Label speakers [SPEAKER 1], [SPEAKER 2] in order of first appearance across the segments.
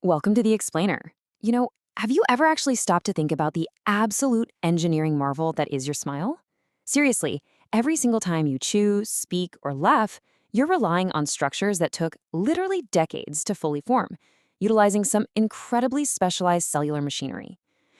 [SPEAKER 1] Welcome to the Explainer. Have you ever actually stopped to think about the absolute engineering marvel that is your smile? Seriously, every single time you chew, speak, or laugh, you're relying on structures that took literally decades to fully form, utilizing some incredibly specialized cellular machinery.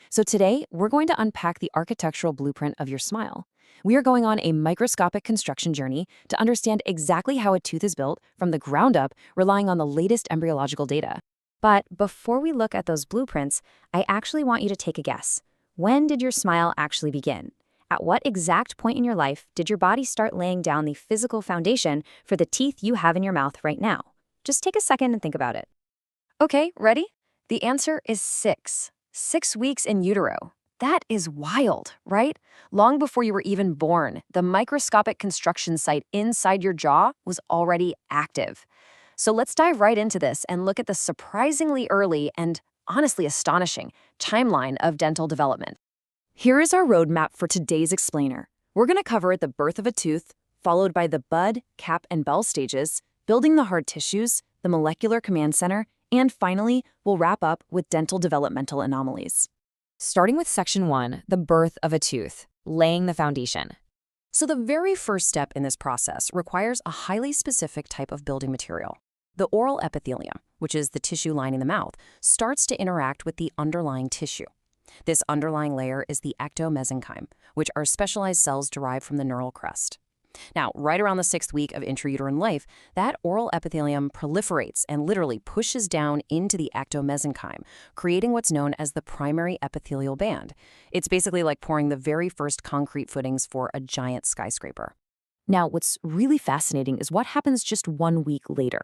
[SPEAKER 1] So today, we're going to unpack the architectural blueprint of your smile. We are going on a microscopic construction journey to understand exactly how a tooth is built from the ground up, relying on the latest embryological data. But before we look at those blueprints, I actually want you to take a guess. When did your smile actually begin? At what exact point in your life did your body start laying down the physical foundation for the teeth you have in your mouth right now? Just take a second and think about it. Okay, ready? The answer is 6. 6 weeks in utero. That is wild, right? Long before you were even born, the microscopic construction site inside your jaw was already active. So let's dive right into this and look at the surprisingly early and honestly astonishing timeline of dental development. Here is our roadmap for today's explainer. We're going to cover the birth of a tooth, followed by the bud, cap, and bell stages, building the hard tissues, the molecular command center, and finally, we'll wrap up with dental developmental anomalies. Starting with section 1, the birth of a tooth, laying the foundation. So the very first step in this process requires a highly specific type of building material. The oral epithelium, which is the tissue lining the mouth, starts to interact with the underlying tissue. This underlying layer is the ectomesenchyme, which are specialized cells derived from the neural crest. Now, right around the 6th week of intrauterine life, that oral epithelium proliferates and literally pushes down into the ectomesenchyme, creating what's known as the primary epithelial band. It's basically like pouring the very first concrete footings for a giant skyscraper. Now, what's really fascinating is what happens just 1 week later.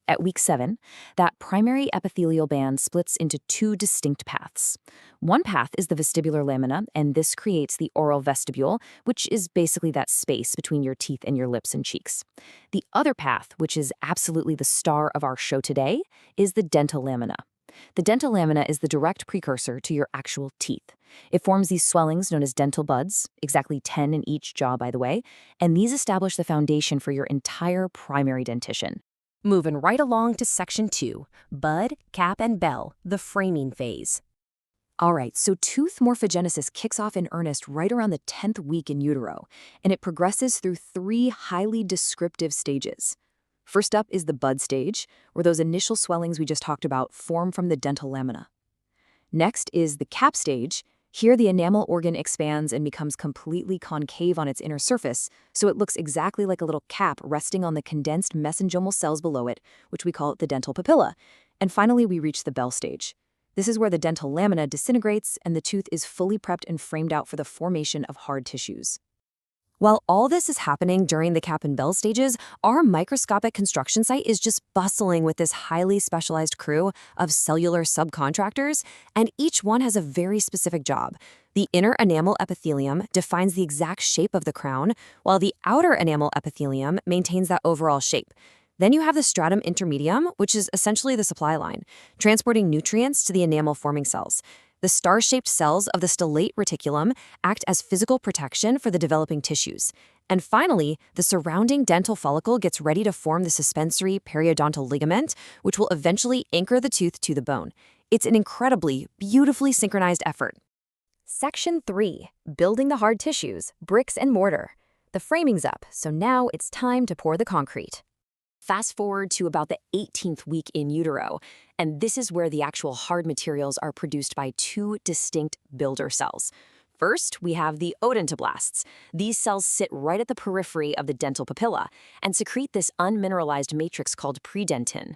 [SPEAKER 1] At week 7, that primary epithelial band splits into 2 distinct paths. One path is the vestibular lamina, and this creates the oral vestibule, which is basically that space between your teeth and your lips and cheeks. The other path, which is absolutely the star of our show today, is the dental lamina. The dental lamina is the direct precursor to your actual teeth. It forms these swellings known as dental buds, exactly 10 in each jaw, by the way, and these establish the foundation for your entire primary dentition. Moving right along to section 2, bud, cap, and bell, the framing phase. All right, so tooth morphogenesis kicks off in earnest right around the 10th week in utero, and it progresses through 3 highly descriptive stages. First up is the bud stage, where those initial swellings we just talked about form from the dental lamina. Next is the cap stage. Here, the enamel organ expands and becomes completely concave on its inner surface, so it looks exactly like a little cap resting on the condensed mesenchymal cells below it, which we call the dental papilla. And finally, we reach the bell stage. This is where the dental lamina disintegrates and the tooth is fully prepped and framed out for the formation of hard tissues. While all this is happening during the cap and bell stages, our microscopic construction site is just bustling with this highly specialized crew of cellular subcontractors, and each one has a very specific job. The inner enamel epithelium defines the exact shape of the crown, while the outer enamel epithelium maintains that overall shape. Then you have the stratum intermedium, which is essentially the supply line, transporting nutrients to the enamel-forming cells. The star-shaped cells of the stellate reticulum act as physical protection for the developing tissues. And finally, the surrounding dental follicle gets ready to form the suspensory periodontal ligament, which will eventually anchor the tooth to the bone. It's an incredibly, beautifully synchronized effort. Section 3, building the hard tissues, bricks and mortar. The framing's up, so now it's time to pour the concrete. Fast forward to about the 18th week in utero, and this is where the actual hard materials are produced by 2 distinct builder cells. First, we have the odontoblasts. These cells sit right at the periphery of the dental papilla and secrete this unmineralized matrix called predentin.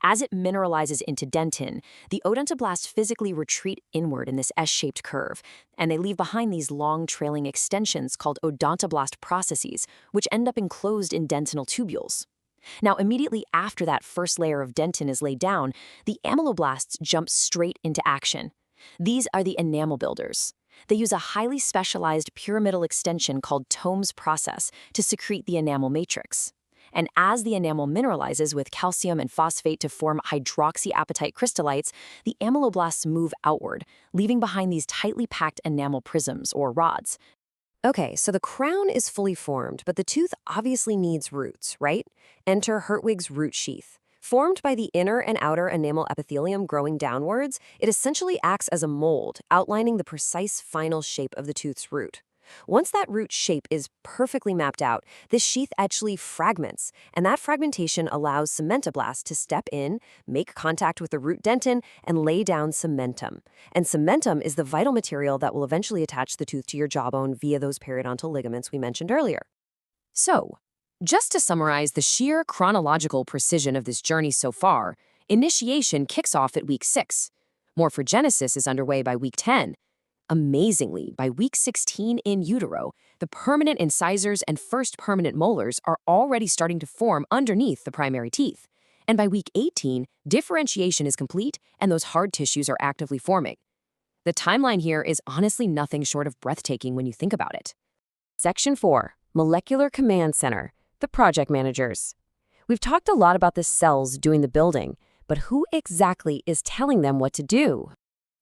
[SPEAKER 1] As it mineralizes into dentin, the odontoblasts physically retreat inward in this S-shaped curve, and they leave behind these long trailing extensions called odontoblast processes, which end up enclosed in dentinal tubules. Now, immediately after that first layer of dentin is laid down, the amyloblasts jump straight into action. These are the enamel builders. They use a highly specialized pyramidal extension called Tome's process to secrete the enamel matrix. And as the enamel mineralizes with calcium and phosphate to form hydroxyapatite crystallites, the amyloblasts move outward, leaving behind these tightly packed enamel prisms, or rods. Okay, so the crown is fully formed, but the tooth obviously needs roots, right? Enter Hertwig's root sheath.
[SPEAKER 2] Formed by the inner and outer enamel epithelium growing downwards, it essentially acts as a mold, outlining the precise final shape of the tooth's root. Once that root shape is perfectly mapped out, this sheath actually fragments, and that fragmentation allows cementoblasts to step in, make contact with the root dentin, and lay down cementum. And cementum is the vital material that will eventually attach the tooth to your jawbone via those periodontal ligaments we mentioned earlier.
[SPEAKER 1] So, just to summarize the sheer chronological precision of this journey so far, initiation kicks off at week 6. Morphogenesis is underway by week 10. Amazingly, by week 16 in utero, the permanent incisors and first permanent molars are already starting to form underneath the primary teeth. And by week 18, differentiation is complete and those hard tissues are actively forming. The timeline here is honestly nothing short of breathtaking when you think about it. Section 4, Molecular Command Center, the project managers. We've talked a lot about the cells doing the building, but who exactly is telling them what to do?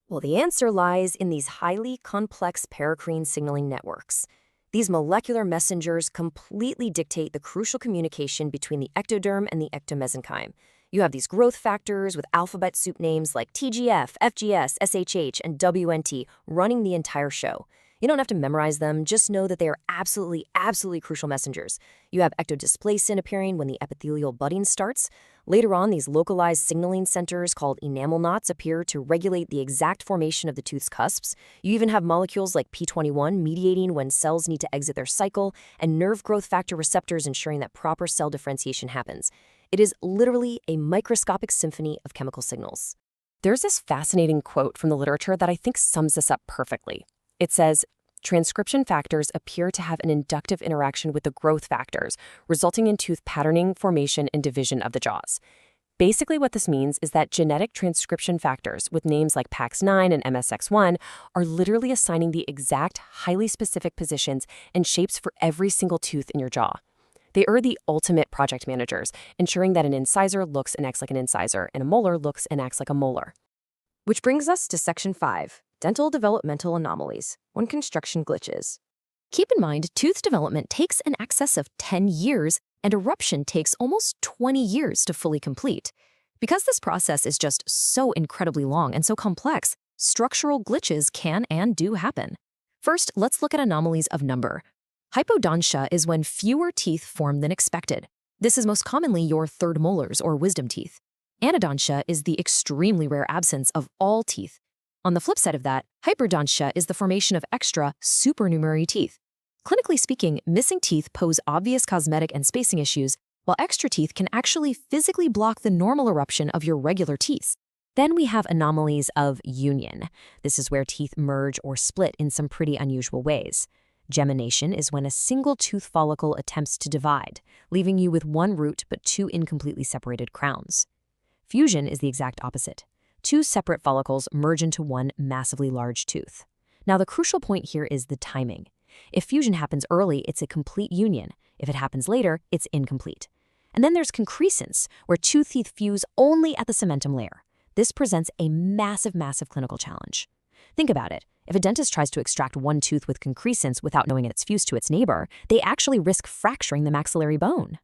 [SPEAKER 2] Well, the answer lies in these highly complex paracrine signaling networks. These molecular messengers completely dictate the crucial communication between the ectoderm and the ectomesenchyme. You have these growth factors with alphabet soup names like TGF, FGS, SHH, and WNT running the entire show. You don't have to memorize them, just know that they are absolutely crucial messengers. You have ectodisplacin appearing when the epithelial budding starts. Later on, these localized signaling centers called enamel knots appear to regulate the exact formation of the tooth's cusps. You even have molecules like P21 mediating when cells need to exit their cycle, and nerve growth factor receptors ensuring that proper cell differentiation happens. It is literally a microscopic symphony of chemical signals.
[SPEAKER 1] There's this fascinating quote from the literature that I think sums this up perfectly. It says, transcription factors appear to have an inductive interaction with the growth factors, resulting in tooth patterning, formation, and division of the jaws. Basically, what this means is that genetic transcription factors with names like PAX9 and MSX1 are literally assigning the exact, highly specific positions and shapes for every single tooth in your jaw. They are the ultimate project managers, ensuring that an incisor looks and acts like an incisor, and a molar looks and acts like a molar.
[SPEAKER 2] Which brings us to Section 5. Dental developmental anomalies, when construction glitches.
[SPEAKER 1] Keep in mind, tooth development takes an excess of 10 years, and eruption takes almost 20 years to fully complete. Because this process is just so incredibly long and so complex, structural glitches can and do happen. First, let's look at anomalies of number. Hypodontia is when fewer teeth form than expected. This is most commonly your third molars or wisdom teeth. Anodontia is the extremely rare absence of all teeth. On the flip side of that, hyperdontia is the formation of extra, supernumerary teeth. Clinically speaking, missing teeth pose obvious cosmetic and spacing issues, while extra teeth can actually physically block the normal eruption of your regular teeth. Then we have anomalies of union. This is where teeth merge or split in some pretty unusual ways. Gemination is when a single tooth follicle attempts to divide, leaving you with one root but two incompletely separated crowns. Fusion is the exact opposite. Two separate follicles merge into one massively large tooth. Now, the crucial point here is the timing. If fusion happens early, it's a complete union. If it happens later, it's incomplete. And then there's concrescence, where two teeth fuse only at the cementum layer. This presents a massive clinical challenge. Think about it. If a dentist tries to extract one tooth with concrescence without knowing it's fused to its neighbor, they actually risk fracturing the maxillary bone.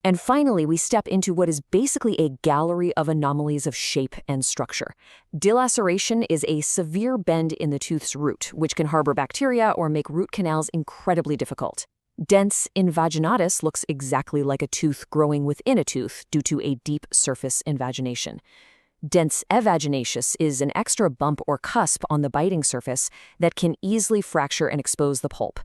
[SPEAKER 1] And finally, we step into what is basically a gallery of anomalies of shape and structure. Delaceration is a severe bend in the tooth's root, which can harbor bacteria or make root canals incredibly difficult. Dens invaginatus looks exactly like a tooth growing within a tooth due to a deep surface invagination. Dens evaginaceus is an extra bump or cusp on the biting surface that can easily fracture and expose the pulp.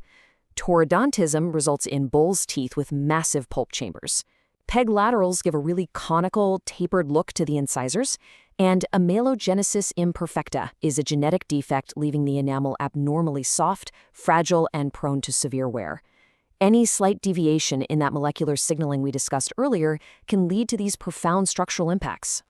[SPEAKER 1] Toroodontism results in bull's teeth with massive pulp chambers. Peg laterals give a really conical, tapered look to the incisors, and amelogenesis imperfecta is a genetic defect leaving the enamel abnormally soft, fragile, and prone to severe wear. Any slight deviation in that molecular signaling we discussed earlier can lead to these profound structural impacts.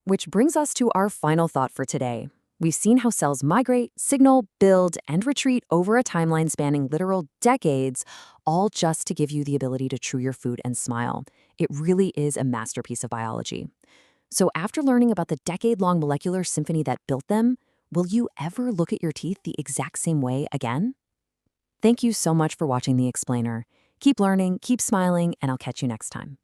[SPEAKER 1] Which brings us to our final thought for today. We've seen how cells migrate, signal, build, and retreat over a timeline spanning literal decades, all just to give you the ability to chew your food and smile. It really is a masterpiece of biology. So after learning about the decade-long molecular symphony that built them, will you ever look at your teeth the exact same way again? Thank you so much for watching The Explainer. Keep learning, keep smiling, and I'll catch you next time.